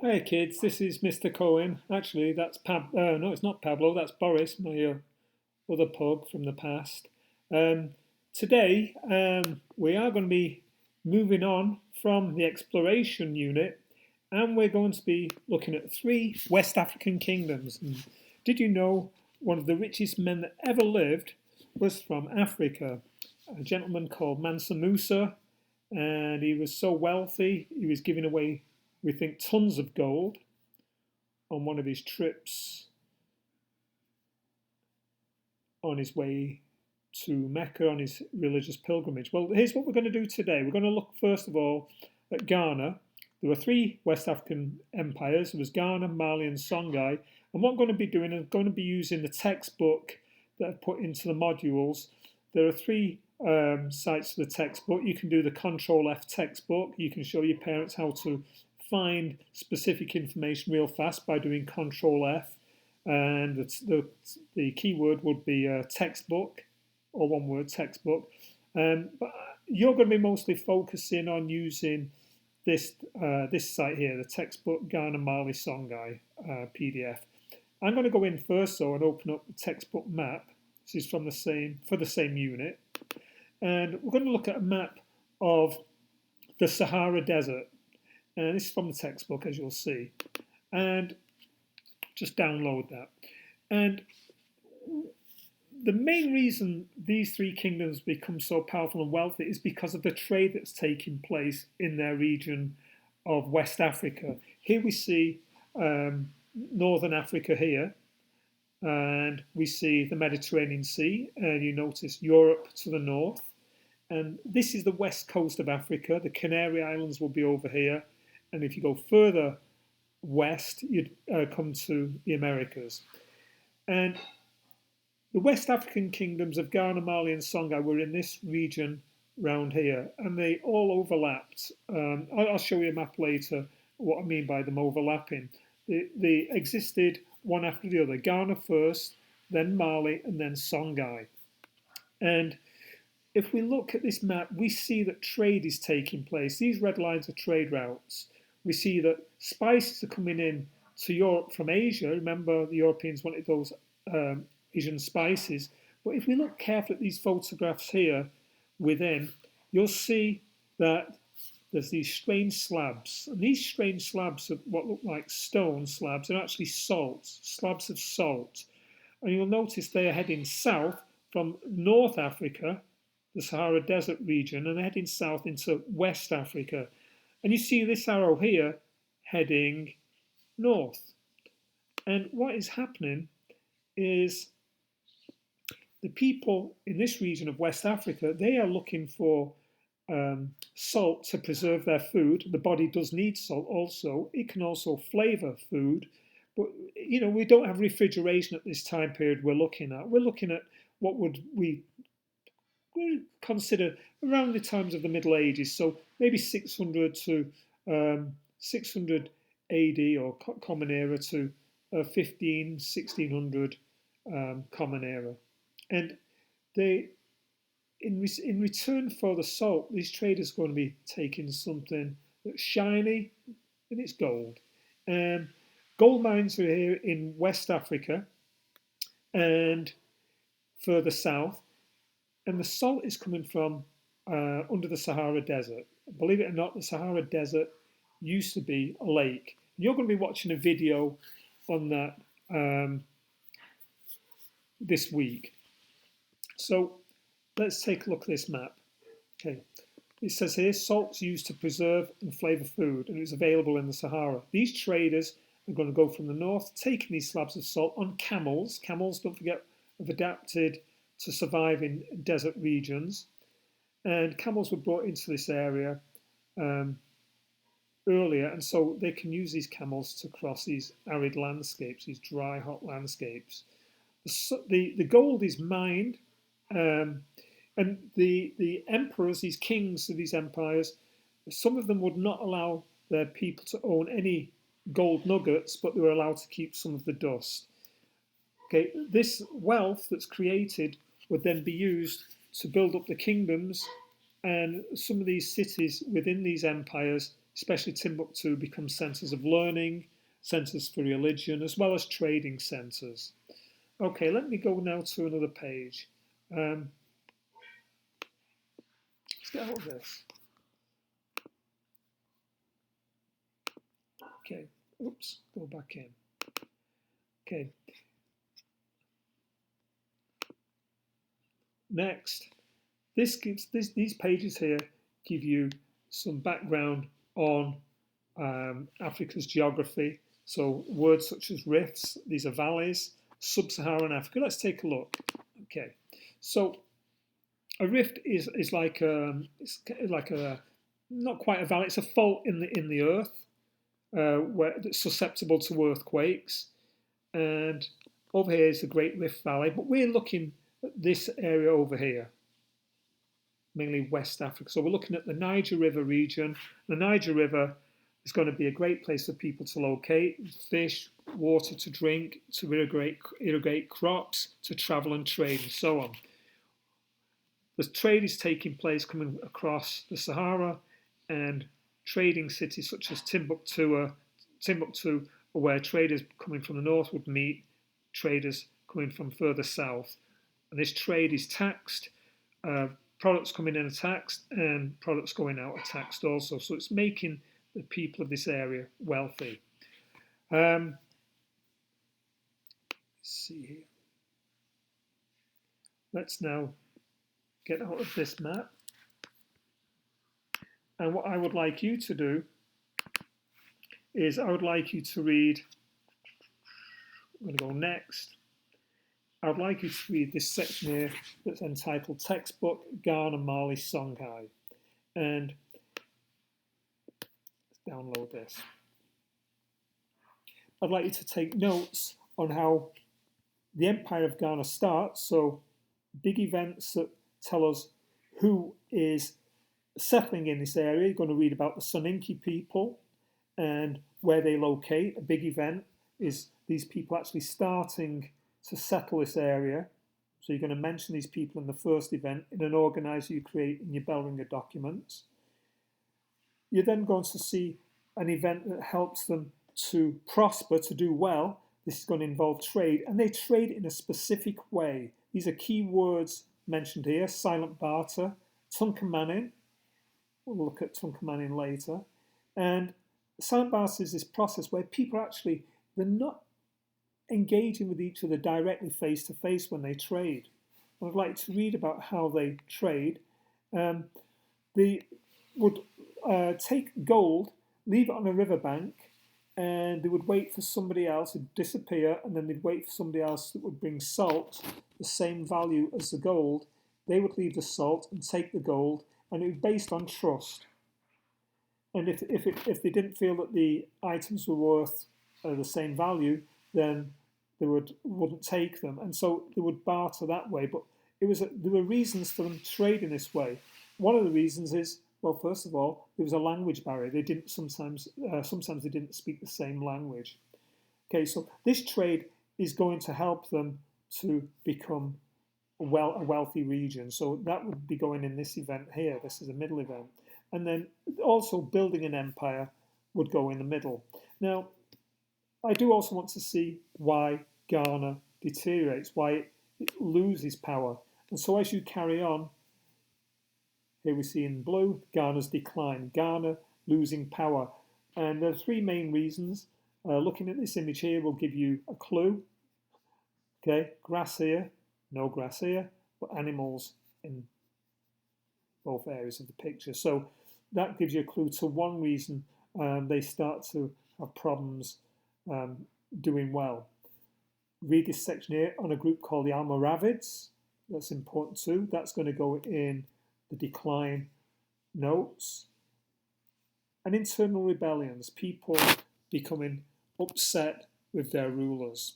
Hey kids, this is Mr. Cohen. Actually, that's no, it's not Pablo. That's Boris, my other pug from the past. Um, Today, we are going to be moving on from the exploration unit, and we're going to be looking at three West African kingdoms. And did you know one of the richest men that ever lived was from Africa? A gentleman called Mansa Musa, and he was so wealthy he was giving away, we think, tons of gold on one of his trips on his way to Mecca on his religious pilgrimage. Well, here's what we're going to do today. We're going to look first of all at Ghana. There were three West African empires. There was Ghana, Mali, and Songhai. And what I'm going to be doing is going to be using the textbook that I've put into the modules. There are three sites for the textbook. You can do the Control F textbook. You can show your parents how to find specific information real fast by doing Control F. And the keyword would be textbook, or one word, textbook. But you're going to be mostly focusing on using this site here, the textbook Ghana Mali Songhai PDF. I'm going to go in first though and open up the textbook map. This is from the same unit, and we're going to look at a map of the Sahara Desert. And this is from the textbook, as you'll see, and just download that. And the main reason these three kingdoms become so powerful and wealthy is because of the trade that's taking place in their region of West Africa. Here we see Northern Africa here, and we see the Mediterranean Sea, and you notice Europe to the north. And this is the west coast of Africa. The Canary Islands will be over here. And if you go further west, you'd come to the Americas. And the West African kingdoms of Ghana, Mali, and Songhai were in this region round here, and they all overlapped. I'll show you a map later what I mean by them overlapping. They existed one after the other. Ghana first, then Mali, and then Songhai. And if we look at this map, we see that trade is taking place. These red lines are trade routes. We see that spices are coming in to Europe from Asia. Remember, the Europeans wanted those Asian spices. But if we look carefully at these photographs here within, you'll see that there's these strange slabs. And these strange slabs are what look like stone slabs. They're actually slabs of salt. And you'll notice they are heading south from North Africa, the Sahara Desert region, and they're heading south into West Africa. And you see this arrow here heading north. And what is happening is the people in this region of West Africa, they are looking for salt to preserve their food. The body does need salt also. It can also flavour food. But, you know, we don't have refrigeration at this time period we're looking at. We're looking at what would we consider around the times of the Middle Ages. So maybe 600 to 600 AD or Common Era to 1600 Common Era. And they, in return for the salt, these traders are going to be taking something that's shiny, and it's gold. Gold mines are here in West Africa and further south, and the salt is coming from under the Sahara Desert. Believe it or not, the Sahara Desert used to be a lake. You're going to be watching a video on that this week. So let's take a look at this map. Okay, it says here salt's used to preserve and flavour food, and it's available in the Sahara. These traders are going to go from the north, taking these slabs of salt on camels. Camels, don't forget, have adapted to survive in desert regions, and camels were brought into this area earlier, and so they can use these camels to cross these arid landscapes, these dry, hot landscapes. The gold is mined. And the emperors, these kings of these empires, some of them would not allow their people to own any gold nuggets, but they were allowed to keep some of the dust. Okay, this wealth that's created would then be used to build up the kingdoms, and some of these cities within these empires especially Timbuktu, become centres of learning, centres for religion, as well as trading centres. Okay, let me go now to another page. Let's get out of this. Okay, oops, go back in. Okay. Next, these pages here give you some background on Africa's geography. So words such as rifts, these are valleys, sub-Saharan Africa. Let's take a look. Okay, so a rift is like a not quite a valley. It's a fault in the earth where it's susceptible to earthquakes. And over here is the Great Rift Valley, but we're looking at this area over here, mainly West Africa. So we're looking at the Niger River region. The Niger River is going to be a great place for people to locate, fish, water to drink, to irrigate crops, to travel and trade, and so on. The trade is taking place coming across the Sahara, and trading cities such as Timbuktu, where traders coming from the north would meet traders coming from further south. And this trade is taxed. Products coming in are taxed, and products going out are taxed also. So it's making the people of this area wealthy. Let's see here. Let's now get out of this map. And what I would like you to do is I would like you to read, I'm going to go next. I would like you to read this section here that's entitled Textbook Ghana Mali Songhai. And let's download this. I'd like you to take notes on how the Empire of Ghana starts. So big events that tell us who is settling in this area. You're going to read about the Soninke people and where they locate. A big event is these people actually starting to settle this area. So you're going to mention these people in the first event in an organiser you create in your Bellringer documents. You're then going to see an event that helps them to prosper, to do well. This is going to involve trade, and they trade in a specific way. These are key words mentioned here: silent barter, Tunka Manin. We'll look at Tunka Manin later. And silent barter is this process where people actually, they're not engaging with each other directly face to face when they trade. I'd like to read about how they trade. They would take gold, leave it on a riverbank, and they would wait for somebody else to disappear, and then they'd wait for somebody else that would bring salt, the same value as the gold. They would leave the salt and take the gold, and it was based on trust. And if they didn't feel that the items were worth the same value, then they wouldn't take them, and so they would barter that way. But there were reasons for them trading this way. One of the reasons is, well, first of all, there was a language barrier. They didn't sometimes they didn't speak the same language. Okay, so this trade is going to help them to become a wealthy region. So that would be going in this event here. This is a middle event. And then also building an empire would go in the middle. Now, I do also want to see why Ghana deteriorates, why it loses power. And so as you carry on, here we see in blue, Ghana's decline, Ghana losing power. And there are three main reasons. Looking at this image here will give you a clue. Okay, grass here, no grass here, but animals in both areas of the picture. So that gives you a clue to one reason they start to have problems doing well. Read this section here on a group called the Almoravids. That's important too. That's going to go in the decline notes. And internal rebellions, people becoming upset with their rulers.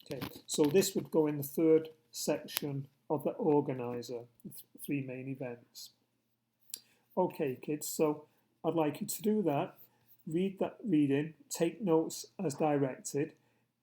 Okay, so this would go in the third section of the organizer, the three main events. Okay, kids, so I'd like you to do that. Read that reading, take notes as directed,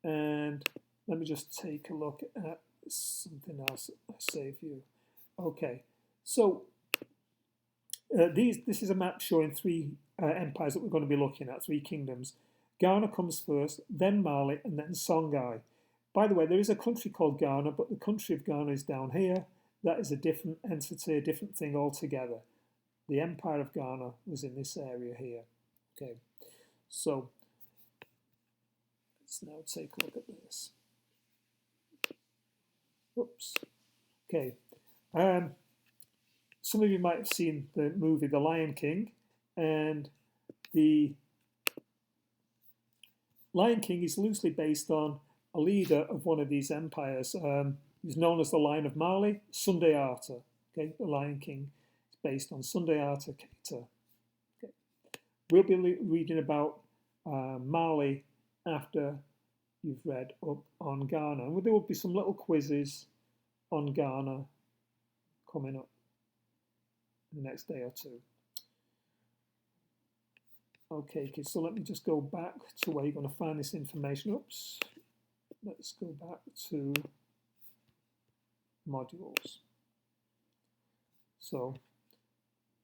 and let me just take a look at something else I saved you. Okay, so this is a map showing three empires that we're going to be looking at, 3 kingdoms. Ghana comes first, then Mali, and then Songhai. By the way, there is a country called Ghana, but the country of Ghana is down here. That is a different entity, a different thing altogether. The Empire of Ghana was in this area here. Okay, so let's now take a look at this. Oops. Okay. Some of you might have seen the movie The Lion King, and the Lion King is loosely based on a leader of one of these empires. He's known as the Lion of Mali, Sundiata. Okay, the Lion King is based on Sundiata Keita. Okay. We'll be reading about Mali after you've read up on Ghana. And there will be some little quizzes on Ghana coming up in the next day or two. Okay, kids, so let me just go back to where you're going to find this information. Oops. Let's go back to modules. So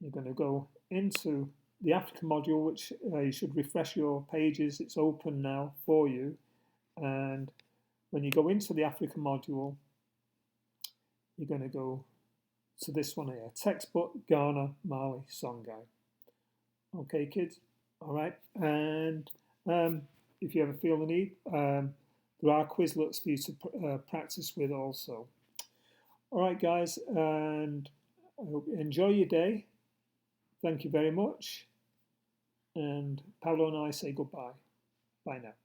you're going to go into the Africa module, which you should refresh your pages. It's open now for you. And when you go into the Africa module, you're going to go to this one here, textbook, Ghana, Mali, Songhai. Okay, kids. All right. And if you ever feel the need, there are Quizlets for you to practice with also. All right, guys, and I hope you enjoy your day. Thank you very much. And Paolo and I say goodbye. Bye now.